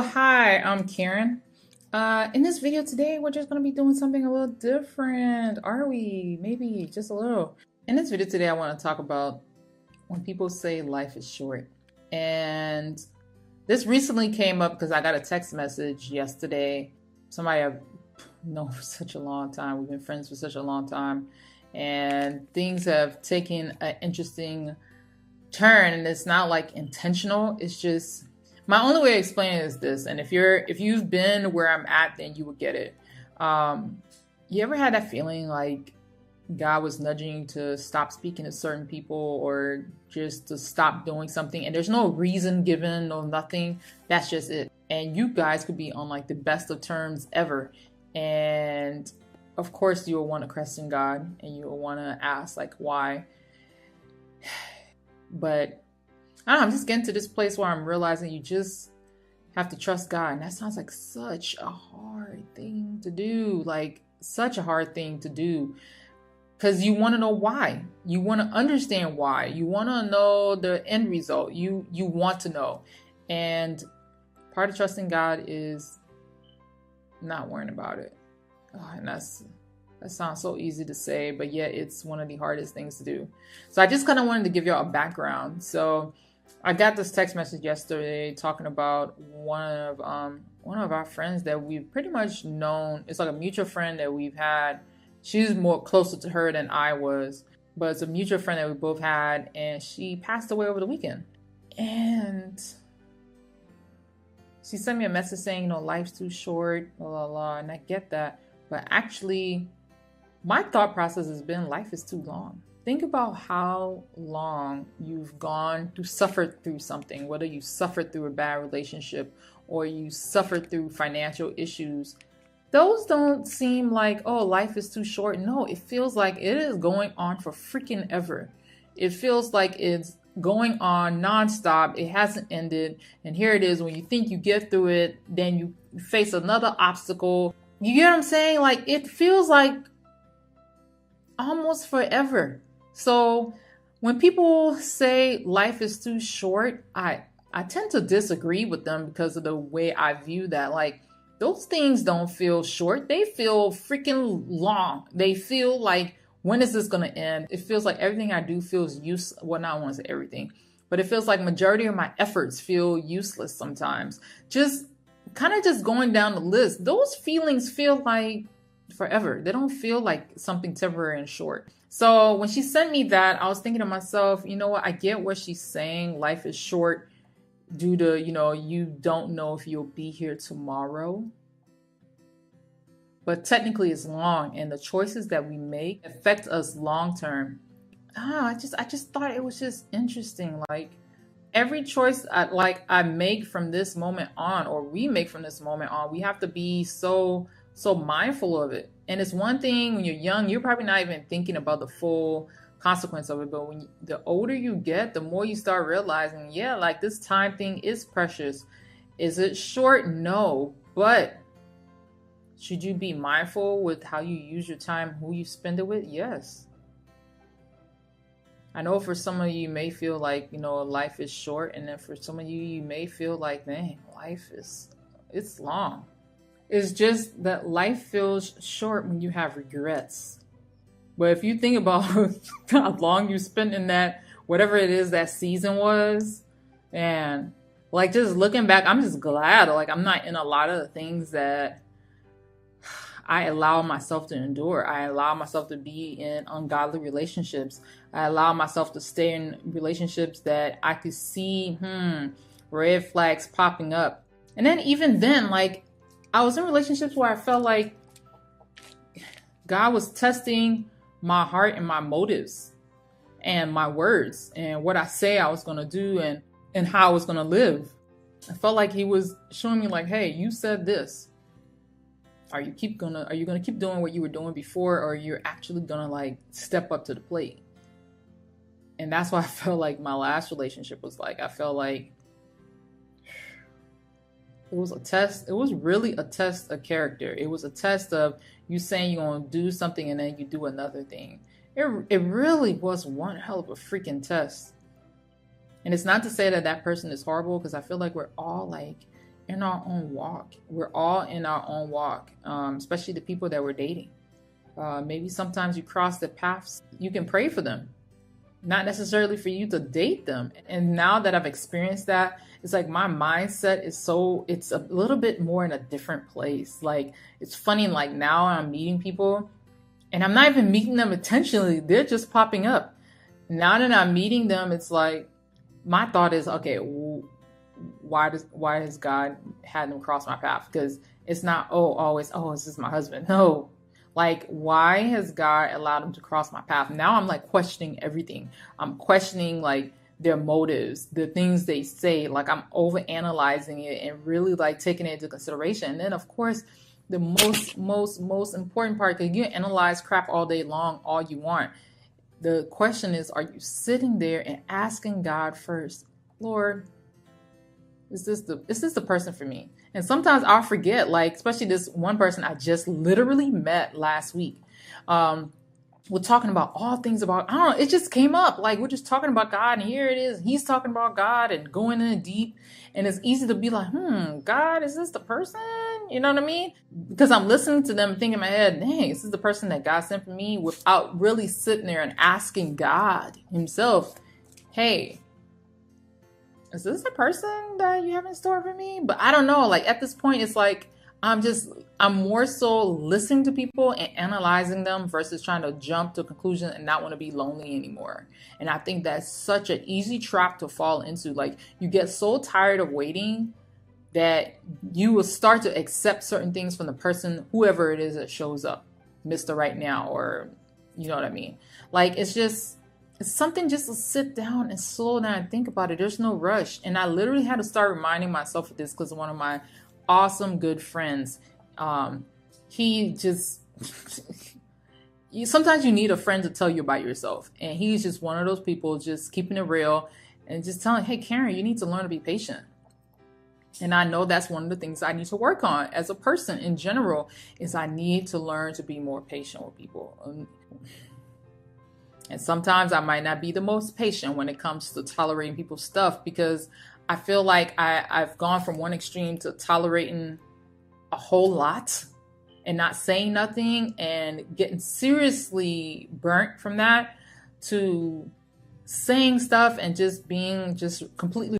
So, hi, I'm Karen. In this video today, we're just going to be doing something a little different. Are we? Maybe just a little. In this video today, I want to talk about when people say life is short. And this recently came up because I got a text message yesterday. Somebody I've known for such a long time. We've been friends for such a long time. And things have taken an interesting turn. And it's not like intentional. It's just my only way of explaining it is this. And if you've been where I'm at, then you would get it. You ever had that feeling like God was nudging you to stop speaking to certain people or just to stop doing something, and there's no reason given, no nothing. That's just it. And you guys could be on like the best of terms ever. And of course you will want to question God and you will want to ask like why. But I don't know, I'm just getting to this place where I'm realizing you just have to trust God. And that sounds like such a hard thing to do. Like such a hard thing to do. Because you want to know why. You want to understand why. You want to know the end result. You want to know. And part of trusting God is not worrying about it. Oh, and that sounds so easy to say, but yet it's one of the hardest things to do. So I just kind of wanted to give y'all a background. So I got this text message yesterday talking about one of our friends that we've pretty much known. It's like a mutual friend that we've had. She's more closer to her than I was, but it's a mutual friend that we both had, and she passed away over the weekend. And she sent me a message saying, life's too short, blah, blah, blah, and I get that. But actually, my thought process has been life is too long. Think about how long you've gone to suffer through something, whether you suffered through a bad relationship or you suffered through financial issues. Those don't seem like, oh, life is too short. No, it feels like it is going on for freaking ever. It feels like it's going on nonstop. It hasn't ended. And here it is. When you think you get through it, then you face another obstacle. You get what I'm saying? Like, it feels like almost forever. So when people say life is too short, I tend to disagree with them because of the way I view that. Like, those things don't feel short. They feel freaking long. They feel like, when is this going to end? It feels like everything I do feels useless. Well, not I want to say everything, but it feels like majority of my efforts feel useless sometimes. Just kind of just going down the list. Those feelings feel like forever. They don't feel like something temporary and short. So when she sent me that, I was thinking to myself, you know what? I get what she's saying. Life is short due to, you don't know if you'll be here tomorrow. But technically it's long, and the choices that we make affect us long term. I just thought it was just interesting. Like every choice I make from this moment on, or we make from this moment on, we have to be so mindful of it. And it's one thing when you're young, you're probably not even thinking about the full consequence of it. But the older you get, the more you start realizing, yeah, like this time thing is precious. Is it short? No. But should you be mindful with how you use your time, who you spend it with? Yes. I know for some of you may feel like, life is short. And then for some of you, you may feel like, dang, it's long. It's just that life feels short when you have regrets. But if you think about how long you spent in that, whatever it is that season was, and like just looking back, I'm just glad like I'm not in a lot of the things that I allow myself to endure. I allow myself to be in ungodly relationships. I allow myself to stay in relationships that I could see red flags popping up. And then even then, like I was in relationships where I felt like God was testing my heart and my motives and my words and what I say I was going to do and how I was going to live. I felt like he was showing me like, hey, you said this. Are you going to keep doing what you were doing before, or you're actually going to like step up to the plate? And that's why I felt like my last relationship was like. I felt like it was a test. It was really a test of character. It was a test of you saying you're going to do something and then you do another thing. It really was one hell of a freaking test. And it's not to say that person is horrible, because I feel like we're all like in our own walk. We're all in our own walk, especially the people that we're dating. Maybe sometimes you cross the paths. You can pray for them, not necessarily for you to date them. And now that I've experienced that, it's like my mindset it's a little bit more in a different place. Like, it's funny, like now I'm meeting people and I'm not even meeting them intentionally. They're just popping up. Now that I'm meeting them, it's like my thought is, okay, why has God had them cross my path? Because it's not, always, is this my husband? No. Like, why has God allowed them to cross my path? Now I'm like questioning everything. I'm questioning like their motives, the things they say. Like, I'm over analyzing it and really like taking it into consideration. And then of course, the most important part, because you can analyze crap all day long, all you want. The question is, are you sitting there and asking God first, Lord, is this the person for me? And sometimes I'll forget, like, especially this one person I just literally met last week. We're talking about all things about, I don't know, it just came up. Like, we're just talking about God, and here it is. He's talking about God and going in deep. And it's easy to be like, God, is this the person? You know what I mean? Because I'm listening to them thinking in my head, dang, is this the person that God sent for me? Without really sitting there and asking God himself, hey, is this the person that you have in store for me? But I don't know. Like, at this point, it's like, I'm more so listening to people and analyzing them versus trying to jump to a conclusion and not want to be lonely anymore. And I think that's such an easy trap to fall into. Like, you get so tired of waiting that you will start to accept certain things from the person, whoever it is that shows up, Mr. Right Now, or you know what I mean? Like, it's something just to sit down and slow down and think about it. There's no rush. And I literally had to start reminding myself of this because one of my awesome good friends, he just, sometimes you need a friend to tell you about yourself. And he's just one of those people just keeping it real and just telling, hey, Karen, you need to learn to be patient. And I know that's one of the things I need to work on as a person in general, is I need to learn to be more patient with people. And sometimes I might not be the most patient when it comes to tolerating people's stuff, because I feel like I've gone from one extreme to tolerating a whole lot and not saying nothing and getting seriously burnt from that, to saying stuff and just being just completely